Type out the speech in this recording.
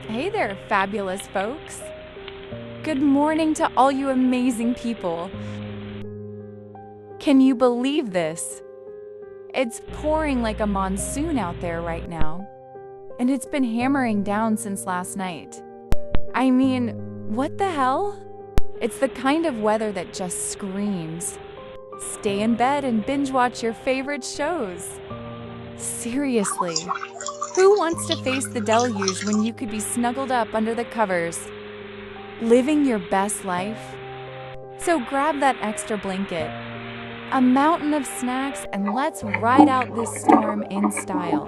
Hey there, fabulous folks. Good morning to all you amazing people. Can you believe this? It's pouring like a monsoon out there right now, and it's been hammering down since last night. I mean, what the hell? It's the kind of weather that just screams. Stay in bed and binge watch your favorite shows. Seriously, who wants to face the deluge when you could be snuggled up under the covers, living your best life? So grab that extra blanket, a mountain of snacks, and let's ride out this storm in style.